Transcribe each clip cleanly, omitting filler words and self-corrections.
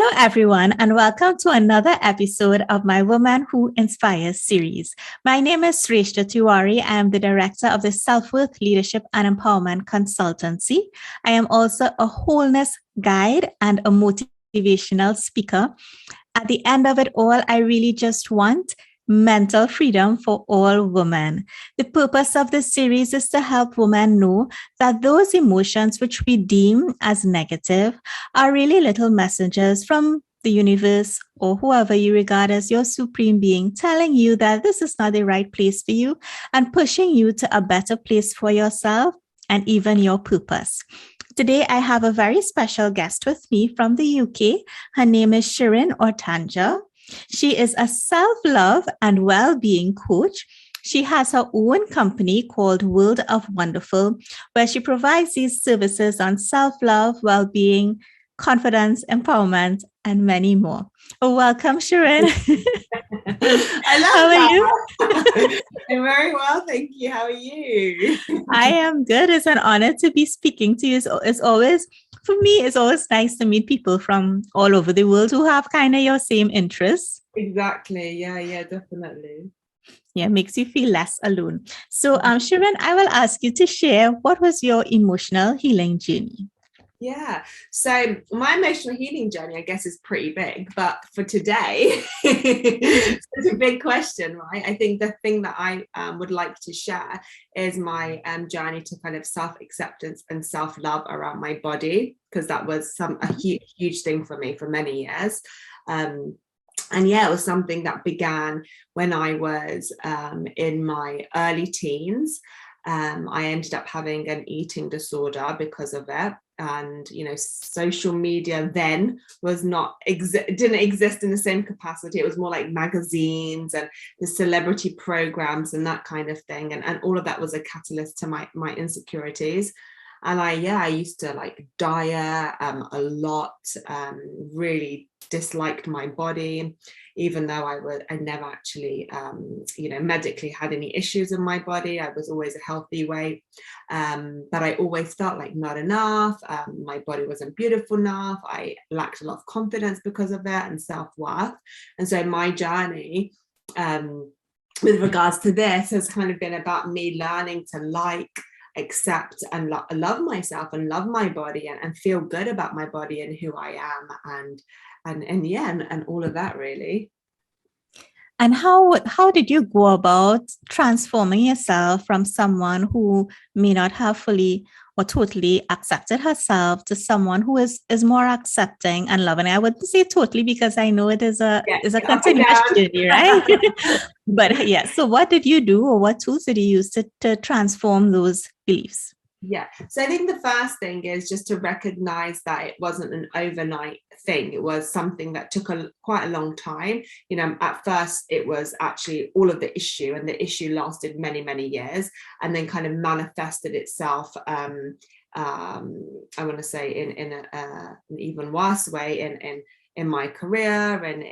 Hello, everyone, and welcome to another episode of my Woman Who Inspires series. My name is Sreshtha Tewari. I am the director of the Self-Worth Leadership and Empowerment Consultancy. I am also a wholeness guide and a motivational speaker. At the end of it all, I really just want mental freedom for all women. The purpose of this series is to help women know that those emotions which we deem as negative are really little messages from the universe or whoever you regard as your supreme being, telling you that this is not the right place for you and pushing you to a better place for yourself and even your purpose. Today, I have a very special guest with me from the UK. Her name is Sharon Ortanja. She is a self-love and well-being coach. She has her own company called World of Wonderful, where she provides these services on self-love, well-being, confidence, empowerment, and many more. Welcome, Sharon. I love How that. are you? I'm very well, thank you. How are you? I am good. It's an honor to be speaking to you. It's always, for me, it's always nice to meet people from all over the world who have kind of your same interests. Exactly. Yeah, definitely. Yeah, makes you feel less alone. So, Sharon, I will ask you to share what was your emotional healing journey? Yeah. So my emotional healing journey, I guess, is pretty big, but for today, it's a big question, right? I think the thing that I would like to share is my journey to kind of self-acceptance and self-love around my body, because that was a huge thing for me for many years. And yeah, it was something that began when I was in my early teens. I ended up having an eating disorder because of it. And, you know, social media then was didn't exist in the same capacity. It was more like magazines and the celebrity programs and that kind of thing. And all of that was a catalyst to my insecurities. And I used to like diet a lot, really disliked my body, even though I never actually, medically had any issues in my body. I was always a healthy weight, but I always felt like not enough. My body wasn't beautiful enough. I lacked a lot of confidence because of it and self-worth. And so my journey, with regards to this, has kind of been about me learning to accept and love myself and love my body and feel good about my body and who I am and all of that, really. And how did you go about transforming yourself from someone who may not have fully or totally accepted herself to someone who is more accepting and loving? I wouldn't say totally, because I know it is a continuous journey, right? But yeah, so what did you do, or what tools did you use to transform those beliefs? Yeah, so I think the first thing is just to recognize that it wasn't an overnight thing. It was something that took quite a long time. You know, at first it was actually all of the issue, and the issue lasted many years, and then kind of manifested itself. I want to say in an even worse way in my career and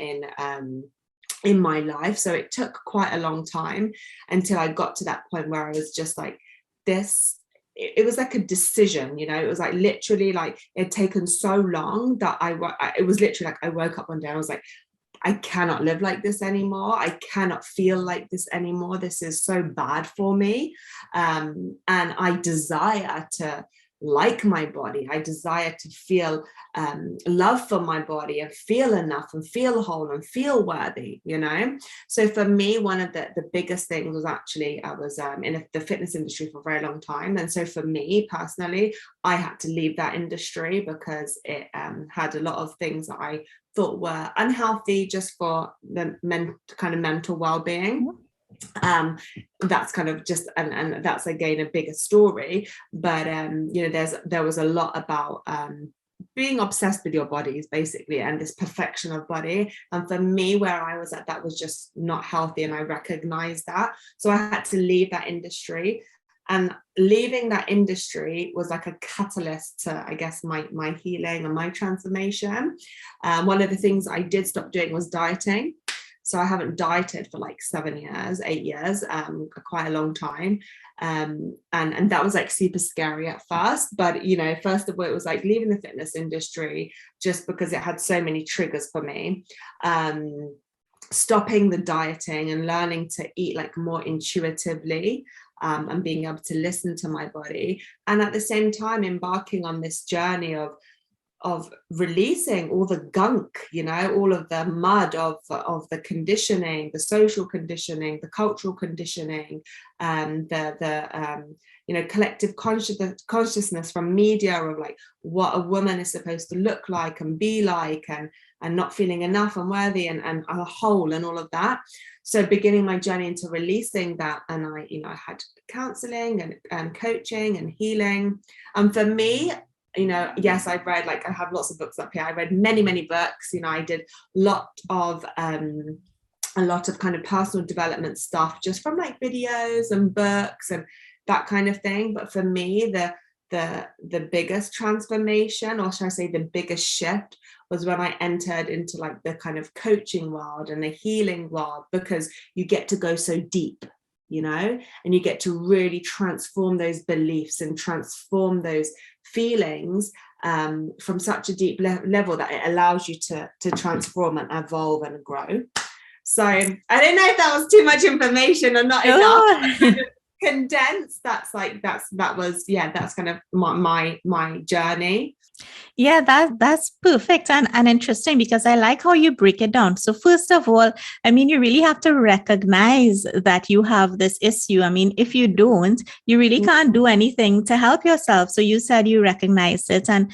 in my life. So it took quite a long time until I got to that point where I was just like, this. It was like a decision, you know. It was like literally like it had taken so long that it was literally like I woke up one day and I was like, I cannot live like this anymore. I cannot feel like this anymore. This is so bad for me. And I desire to like my body. I desire to feel love for my body and feel enough and feel whole and feel worthy, you know. So for me, one of the biggest things was actually I was in the fitness industry for a very long time, and so for me personally, I had to leave that industry because it had a lot of things that I thought were unhealthy just for the kind of mental well-being. That's kind of just and that's again a bigger story, but you know, there was a lot about being obsessed with your bodies basically, and this perfection of body, and for me where I was at, that was just not healthy, and I recognized that. So I had to leave that industry, and leaving that industry was like a catalyst to, I guess, my healing and my transformation. One of the things I did stop doing was dieting. So I haven't dieted for like 8 years, quite a long time. And that was like super scary at first. But, you know, first of all, it was like leaving the fitness industry just because it had so many triggers for me. Stopping the dieting and learning to eat like more intuitively, and being able to listen to my body, and at the same time embarking on this journey of releasing all the gunk, you know, all of the mud of the conditioning, the social conditioning, the cultural conditioning, you know, collective consciousness from media of like what a woman is supposed to look like and be like, and not feeling enough and worthy and a whole and all of that. So beginning my journey into releasing that, and I, you know, I had counseling and coaching and healing. And for me, you know, yes, I've read, like, I have lots of books up here. I read many books. You know, I did a lot of kind of personal development stuff just from like videos and books and that kind of thing. But for me, the biggest transformation, or should I say the biggest shift, was when I entered into like the kind of coaching world and the healing world, because you get to go so deep, you know, and you get to really transform those beliefs and transform those feelings from such a deep level that it allows you to transform and evolve and grow. So I don't know if that was too much information or not enough. Condensed, that's kind of my journey. Yeah, that's perfect and interesting, because I like how you break it down. So first of all, I mean, you really have to recognize that you have this issue. I mean, if you don't, you really can't do anything to help yourself. So you said you recognized it, and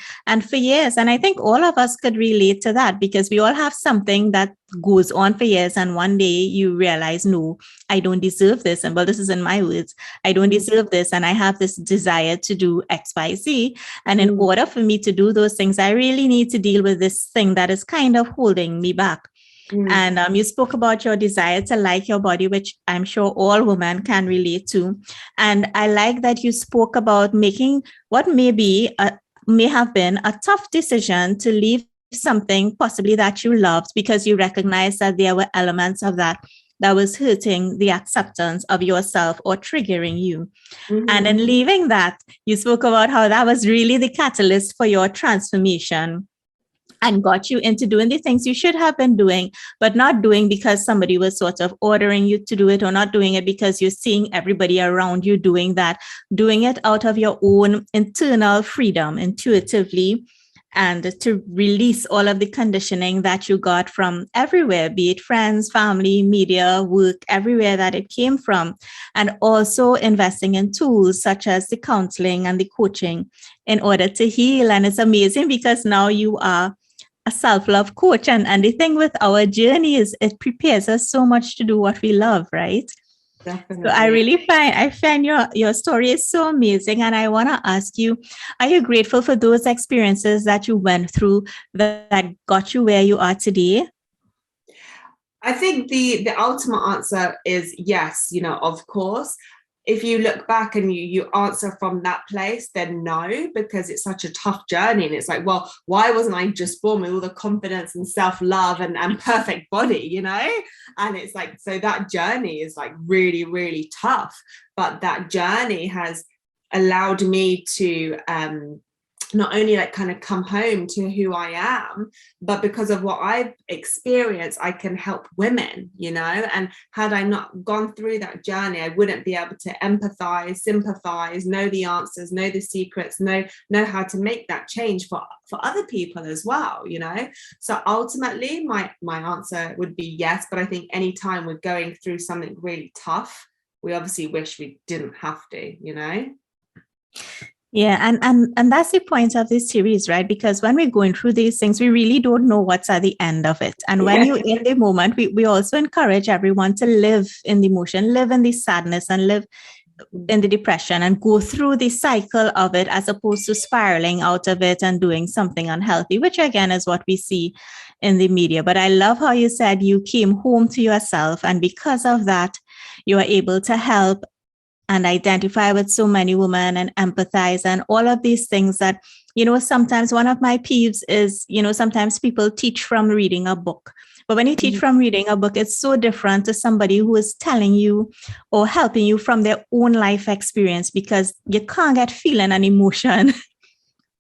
for years, and I think all of us could relate to that, because we all have something that goes on for years, and one day you realize, no, I don't deserve this. And well, this is in my words, I don't deserve this, and I have this desire to do XYZ. And in order for me to do those things, I really need to deal with this thing that is kind of holding me back. And you spoke about your desire to like your body, which I'm sure all women can relate to. And I like that you spoke about making what may have been a tough decision to leave something possibly that you loved, because you recognize that there were elements of that was hurting the acceptance of yourself or triggering you. And in leaving that, you spoke about how that was really the catalyst for your transformation and got you into doing the things you should have been doing, but not doing because somebody was sort of ordering you to do it, or not doing it because you're seeing everybody around you doing that, doing it out of your own internal freedom, intuitively, and to release all of the conditioning that you got from everywhere, be it friends, family, media, work, everywhere that it came from. And also investing in tools such as the counseling and the coaching in order to heal. And it's amazing because now you are a self-love coach. And the thing with our journey is it prepares us so much to do what we love, right? Definitely. So I find your story is so amazing. And I want to ask you, are you grateful for those experiences that you went through that got you where you are today? I think the ultimate answer is yes, you know, of course. If you look back and you answer from that place, then no, because it's such a tough journey. And it's like, well, why wasn't I just born with all the confidence and self-love and perfect body, you know? And it's like, so that journey is like really, really tough. But that journey has allowed me to not only like kind of come home to who I am, but because of what I've experienced, I can help women, you know. And had I not gone through that journey, I wouldn't be able to empathize, sympathize, know the answers, know the secrets, know how to make that change for other people as well, you know. So ultimately my answer would be yes. But I think anytime we're going through something really tough, we obviously wish we didn't have to, you know. Yeah, and that's the point of this series, right? Because when we're going through these things, we really don't know what's at the end of it. And when you're in the moment, we also encourage everyone to live in the emotion, live in the sadness, and live in the depression, and go through the cycle of it, as opposed to spiraling out of it and doing something unhealthy, which again is what we see in the media. But I love how you said you came home to yourself, and because of that, you are able to help identify with so many women and empathize and all of these things that, sometimes one of my peeves is, sometimes people teach from reading a book. But when you teach from reading a book, it's so different to somebody who is telling you or helping you from their own life experience, because you can't get feeling and emotion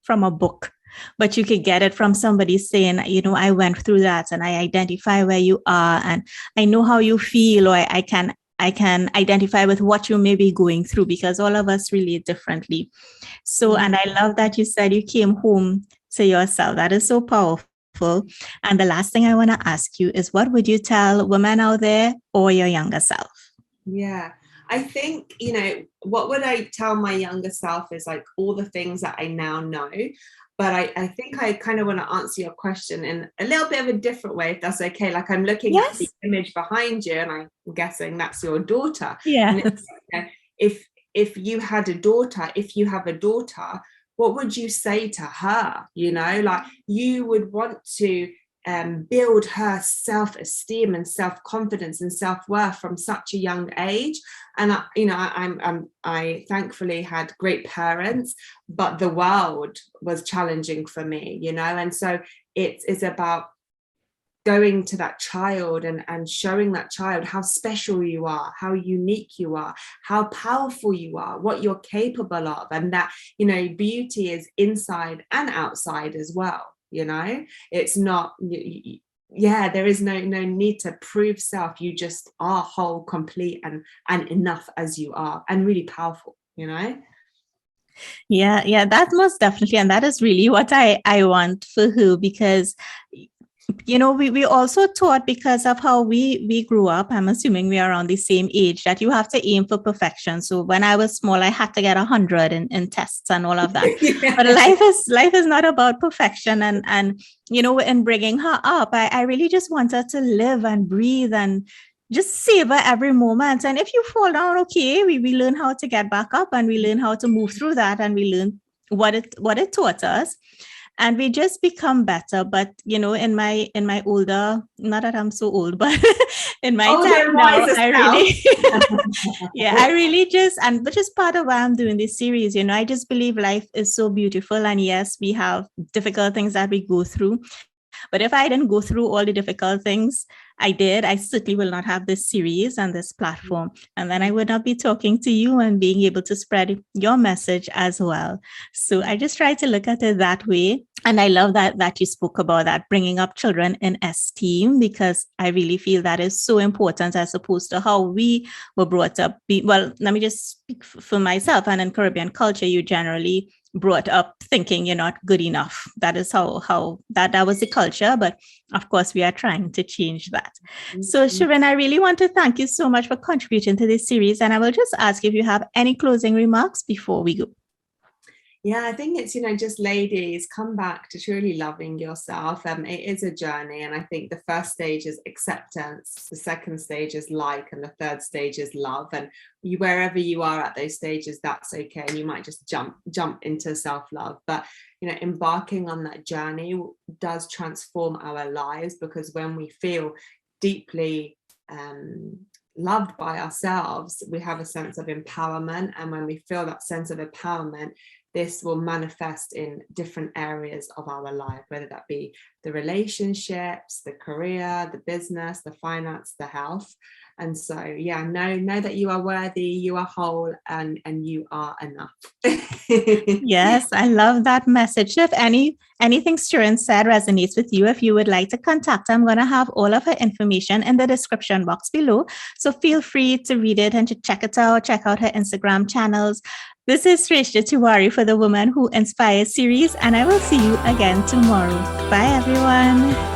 from a book, but you could get it from somebody saying, I went through that and I identify where you are and I know how you feel, or I can identify with what you may be going through, because all of us relate differently. So, and I love that you said you came home to yourself. That is so powerful. And the last thing I want to ask you is, what would you tell women out there or your younger self? Yeah, I think, what would I tell my younger self is like all the things that I now know. But I think I kind of want to answer your question in a little bit of a different way, if that's okay. Like, I'm looking at the image behind you, and I'm guessing that's your daughter. Yeah. If you had a daughter, if you have a daughter, what would you say to her? Like, you would want to build her self-esteem and self-confidence and self-worth from such a young age. And I thankfully had great parents, but the world was challenging for me, and so it's about going to that child and showing that child how special you are, how unique you are, how powerful you are, what you're capable of, and that, beauty is inside and outside as well. It's not, there is no need to prove self. You just are whole, complete, and enough as you are, and really powerful. Yeah, that most definitely. And that is really what I want for her, because we also taught, because of how we grew up, I'm assuming we are around the same age, that you have to aim for perfection. So when I was small, I had to get 100 in tests and all of that. Yeah. But life is not about perfection. And in bringing her up, I really just want her to live and breathe and just savor every moment. And if you fall down, okay, we learn how to get back up, and we learn how to move through that, and we learn what it taught us. And we just become better. But, in my older, not that I'm so old, but in my time now, I really just, and which is part of why I'm doing this series, I just believe life is so beautiful. And yes, we have difficult things that we go through. But if I didn't go through all the difficult things I did, I certainly will not have this series and this platform. And then I would not be talking to you and being able to spread your message as well. So I just try to look at it that way. And I love that you spoke about that, bringing up children in esteem, because I really feel that is so important, as opposed to how we were brought up. Well, let me just speak for myself. And in Caribbean culture, you generally brought up thinking you're not good enough. That is how that was the culture. But of course, we are trying to change that. Mm-hmm. So Sharon, I really want to thank you so much for contributing to this series. And I will just ask if you have any closing remarks before we go. Yeah, I think it's, just ladies, come back to truly loving yourself. It is a journey. And I think the first stage is acceptance. The second stage is like, and the third stage is love. And wherever you are at those stages, that's okay. And you might just jump into self-love. But, embarking on that journey does transform our lives, because when we feel deeply loved by ourselves, we have a sense of empowerment. And when we feel that sense of empowerment, this will manifest in different areas of our life, whether that be the relationships, the career, the business, the finance, the health. And so, know that you are worthy, you are whole, and you are enough. Yes, I love that message. If anything Sharon said resonates with you, if you would like to contact her, I'm going to have all of her information in the description box below. So feel free to read it and to check it out, check out her Instagram channels. This is Sreshtha Tewari for the Woman Who Inspires series, and I will see you again tomorrow. Bye, everyone.